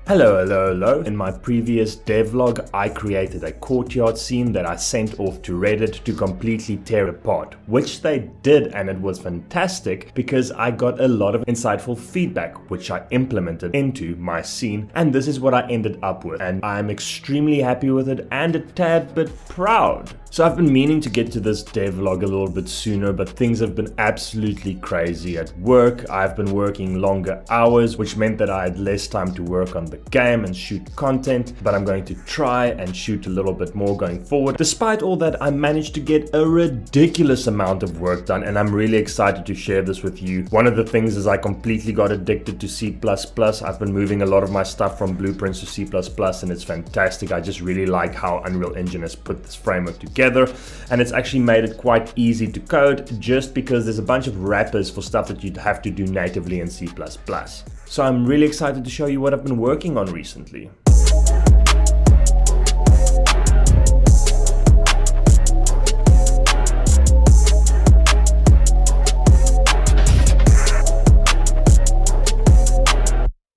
Hello. In my previous devlog, I created a courtyard scene that I sent off to Reddit to completely tear apart, which they did, and it was fantastic because I got a lot of insightful feedback, which I implemented into my scene, and this is what I ended up with, and I'm extremely happy with it and a tad bit proud. So I've been meaning to get to this devlog a little bit sooner, but things have been absolutely crazy at work. I've been working longer hours, which meant that I had less time to work on the game and shoot content, but I'm going to try and shoot a little bit more going forward. Despite all that, I managed to get a ridiculous amount of work done, and I'm really excited to share this with you. One of the things is I completely got addicted to C++. I've been moving a lot of my stuff from blueprints to C++, and it's fantastic. I just really like how Unreal Engine has put this framework together, and it's actually made it quite easy to code just because there's a bunch of wrappers for stuff that you'd have to do natively in C++. So I'm really excited to show you what I've been working on recently.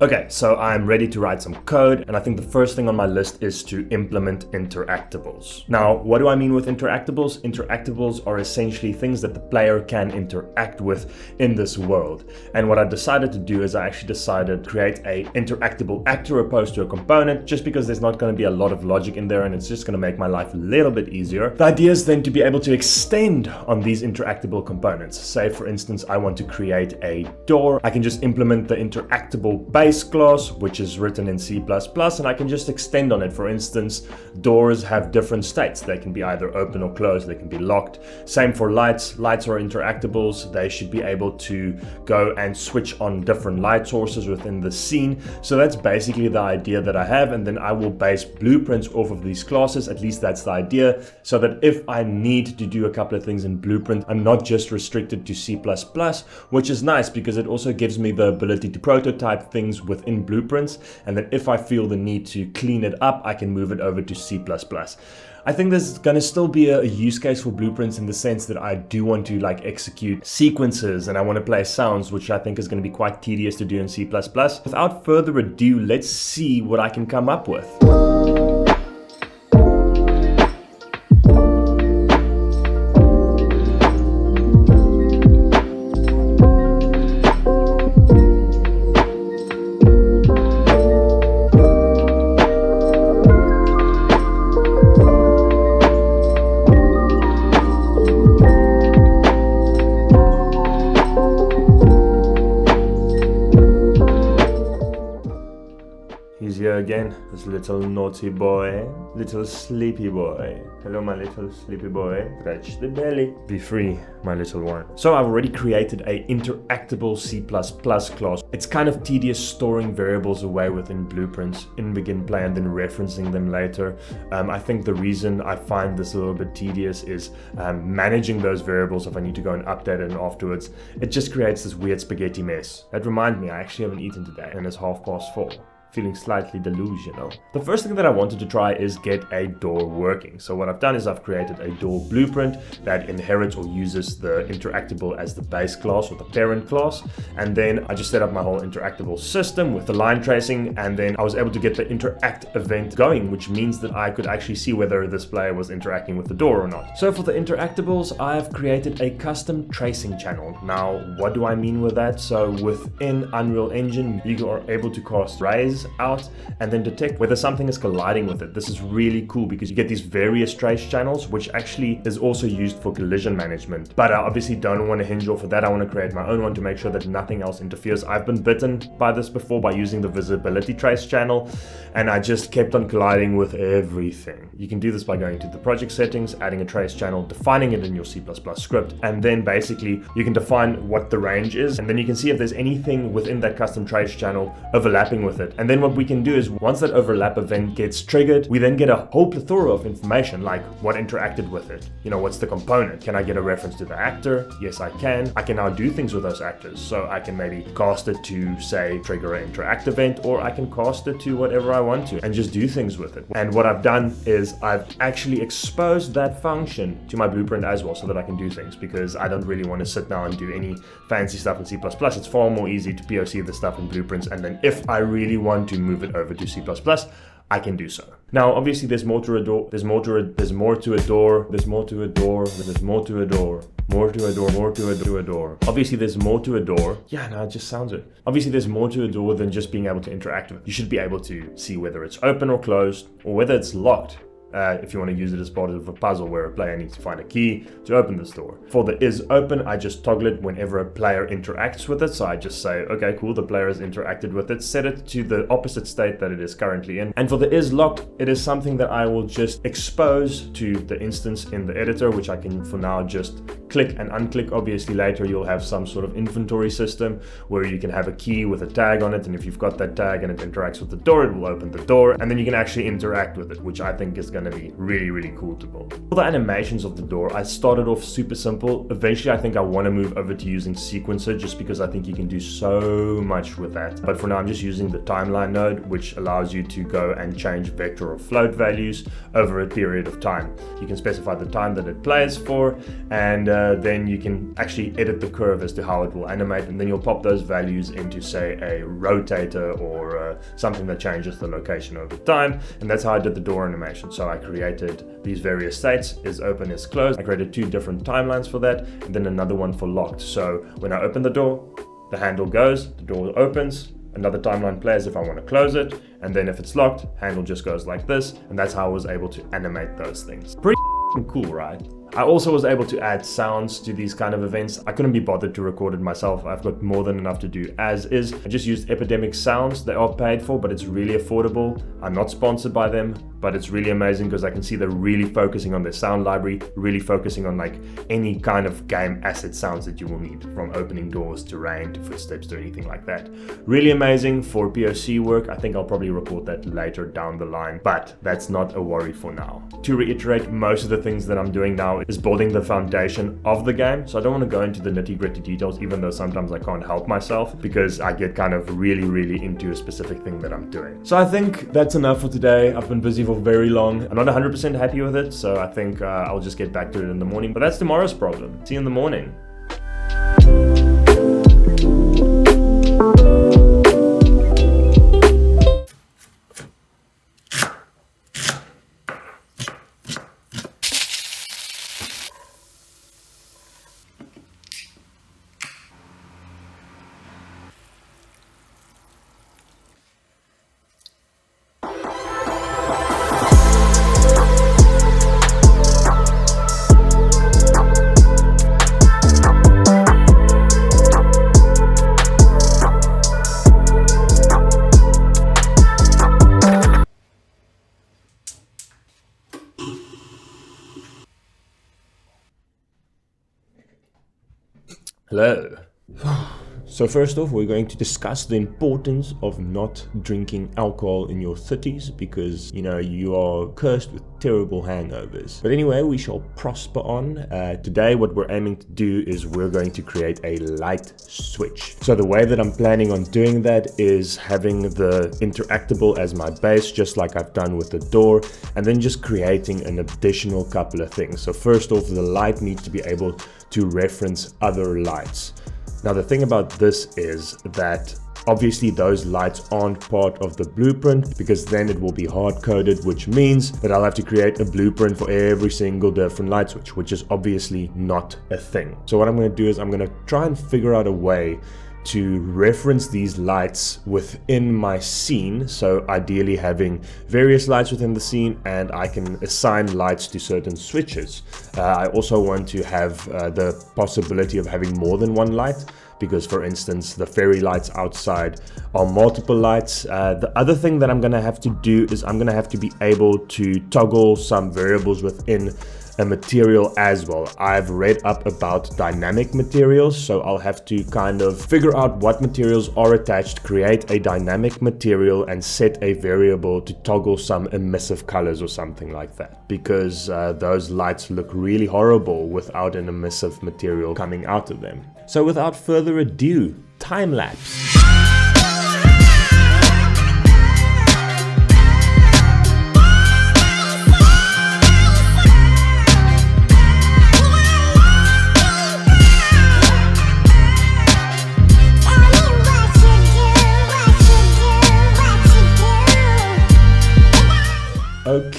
Okay, so I'm ready to write some code, and I think the first thing on my list is to implement interactables. Now, what do I mean with interactables? Interactables are essentially things that the player can interact with in this world. And what I decided to do is I actually decided to create a interactable actor opposed to a component, just because there's not going to be a lot of logic in there and it's just going to make my life a little bit easier. The idea is then to be able to extend on these interactable components. Say, for instance, I want to create a door. I can just implement the interactable base class, which is written in C++, and I can just extend on it. For instance, doors have different states. They can be either open or closed. They can be locked. Same for lights. Lights are interactables. They should be able to go and switch on different light sources within the scene. So that's basically the idea that I have, and then I will base blueprints off of these classes. At least that's the idea, so that if I need to do a couple of things in Blueprint, I'm not just restricted to C++, which is nice because it also gives me the ability to prototype things within blueprints, and then if I feel the need to clean it up, I can move it over to C++. I think there's going to still be a use case for blueprints in the sense that I do want to execute sequences and I want to play sounds, which I think is going to be quite tedious to do in C++. Without further ado, let's see what I can come up with. Here again, this little naughty boy, little sleepy boy. Hello, my little sleepy boy. Stretch the belly. Be free, my little one. So I've already created a interactable C++ class. It's kind of tedious storing variables away within blueprints in begin play and then referencing them later. I think the reason I find this a little bit tedious is managing those variables if I need to go and update it afterwards. It just creates this weird spaghetti mess. That reminds me, I actually haven't eaten today and it's 4:30. Feeling slightly delusional. The first thing that I wanted to try is get a door working. So what I've done is I've created a door blueprint that inherits or uses the interactable as the base class or the parent class. And then I just set up my whole interactable system with the line tracing, and then I was able to get the interact event going, which means that I could actually see whether this player was interacting with the door or not. So for the interactables, I have created a custom tracing channel. Now, what do I mean with that? So within Unreal Engine, you are able to cast rays out and then detect whether something is colliding with it. This is really cool because you get these various trace channels, which actually is also used for collision management. But I obviously don't want to hinge off of that. I want to create my own one to make sure that nothing else interferes. I've been bitten by this before by using the visibility trace channel, and I just kept on colliding with everything. You can do this by going to the project settings, adding a trace channel, defining it in your C++ script, and then basically you can define what the range is, and then you can see if there's anything within that custom trace channel overlapping with it. And then what we can do is once that overlap event gets triggered, we then get a whole plethora of information like what interacted with it. You know, what's the component? Can I get a reference to the actor? Yes, I can. I can now do things with those actors. So I can maybe cast it to, say, trigger an interact event, or I can cast it to whatever I want to and just do things with it. And what I've done is I've actually exposed that function to my blueprint as well so that I can do things, because I don't really want to sit now and do any fancy stuff in C++. It's far more easy to POC the stuff in blueprints, and then if I really want want to move it over to C++, I can do so. Now, obviously, there's more to a door. There's more to a door. There's more to a door. There's more to a door. There's more to a door. More to a door. More to a door. Obviously, there's more to a door. Yeah, no, it just sounds it. Obviously, there's more to a door than just being able to interact with it. You should be able to see whether it's open or closed, or whether it's locked. If you want to use it as part of a puzzle where a player needs to find a key to open this door. For the is open, I just toggle it whenever a player interacts with it. So I just say, okay, cool, the player has interacted with it, set it to the opposite state that it is currently in. And for the is locked, it is something that I will just expose to the instance in the editor, which I can for now just click and unclick. Obviously later you'll have some sort of inventory system where you can have a key with a tag on it, and if you've got that tag and it interacts with the door, it will open the door, and then you can actually interact with it, which I think is going to be really cool to build. For the animations of the door, I started off super simple. Eventually I think I want to move over to using sequencer, just because I think you can do so much with that. But for now I'm just using the timeline node, which allows you to go and change vector or float values over a period of time. You can specify the time that it plays for, and then you can actually edit the curve as to how it will animate, and then you'll pop those values into, say, a rotator or something that changes the location over time. And that's how I did the door animation. So I created these various states, is open, is closed. I created 2 different timelines for that, and then another one for locked. So when I open the door, the handle goes, the door opens, another timeline plays if I want to close it, and then if it's locked, handle just goes like this, and that's how I was able to animate those things. Pretty cool, right? I also was able to add sounds to these kind of events. I couldn't be bothered to record it myself. I've got more than enough to do as is. I just used Epidemic Sounds. They are paid for, but it's really affordable. I'm not sponsored by them, but it's really amazing because I can see they're really focusing on their sound library, really focusing on like any kind of game asset sounds that you will need, from opening doors to rain to footsteps to anything like that. Really amazing for POC work. I think I'll probably record that later down the line, but that's not a worry for now. To reiterate, most of the things that I'm doing now is building the foundation of the game. So I don't want to go into the nitty-gritty details, even though sometimes I can't help myself because I get kind of really into a specific thing that I'm doing. So I think that's enough for today. I've been busy for very long. I'm not 100% happy with it, so I think I'll just get back to it in the morning. But that's tomorrow's problem. See you in the morning. Hello. So first off, we're going to discuss the importance of not drinking alcohol in your 30s because, you know, you are cursed with terrible hangovers. But anyway, we shall prosper on. Today, what we're aiming to do is we're going to create a light switch. So the way that I'm planning on doing that is having the interactable as my base, just like I've done with the door, and then just creating an additional couple of things. So first off, the light needs to be able to reference other lights. Now the thing about this is that obviously those lights aren't part of the blueprint because then it will be hard-coded, which means that I'll have to create a blueprint for every single different light switch, which is obviously not a thing. So what I'm going to do is I'm going to try and figure out a way to reference these lights within my scene. So ideally having various lights within the scene, and I can assign lights to certain switches. I also want to have the possibility of having more than one light, because for instance the fairy lights outside are multiple lights. The other thing that I'm going to have to do is I'm going to have to be able to toggle some variables within a material as well. I've read up about dynamic materials, so I'll have to kind of figure out what materials are attached, create a dynamic material and set a variable to toggle some emissive colors or something like that, because those lights look really horrible without an emissive material coming out of them. So without further ado, time lapse.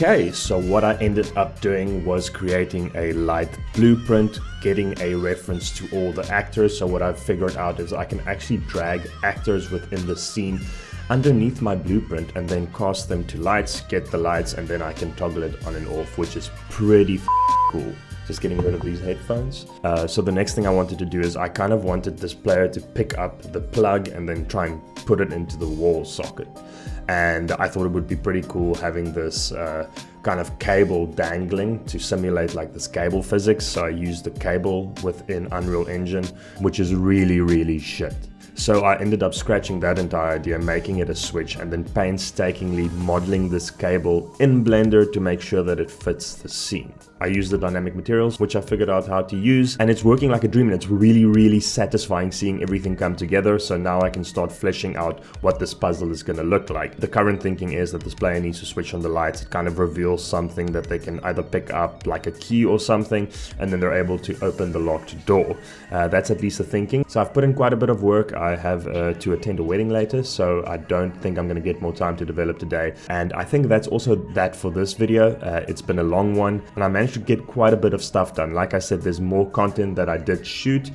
Okay, so what I ended up doing was creating a light blueprint, getting a reference to all the actors. So what I've figured out is I can actually drag actors within the scene underneath my blueprint and then cast them to lights, get the lights, and then I can toggle it on and off, which is pretty cool. Just getting rid of these headphones. So the next thing I wanted to do is I kind of wanted this player to pick up the plug and then try and put it into the wall socket. And I thought it would be pretty cool having this kind of cable dangling to simulate like this cable physics. So I used the cable within Unreal Engine, which is really shit. So I ended up scratching that entire idea, making it a switch, and then painstakingly modeling this cable in Blender to make sure that it fits the scene. I used the dynamic materials, which I figured out how to use, and it's working like a dream, and it's really satisfying seeing everything come together. So now I can start fleshing out what this puzzle is going to look like. The current thinking is that this player needs to switch on the lights. It kind of reveals something that they can either pick up like a key or something, and then they're able to open the locked door. That's at least the thinking. So I've put in quite a bit of work. I have to attend a wedding later, so I don't think I'm going to get more time to develop today. And I think that's also that for this video. It's been a long one, and I managed to get quite a bit of stuff done. Like I said, there's more content that I did shoot,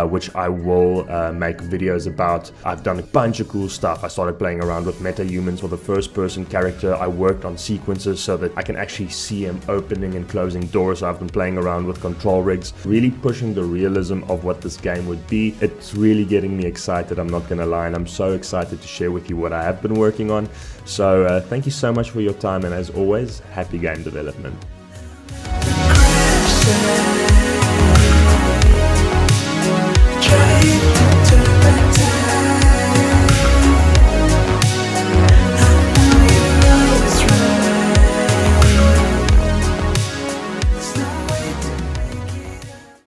which I will make videos about. I've done a bunch of cool stuff. I started playing around with meta-humans for the first-person character. I worked on sequences so that I can actually see them opening and closing doors. So I've been playing around with control rigs, really pushing the realism of what this game would be. It's really getting me excited, I'm not gonna lie, and I'm so excited to share with you what I have been working on. So thank you so much for your time, and as always, happy game development.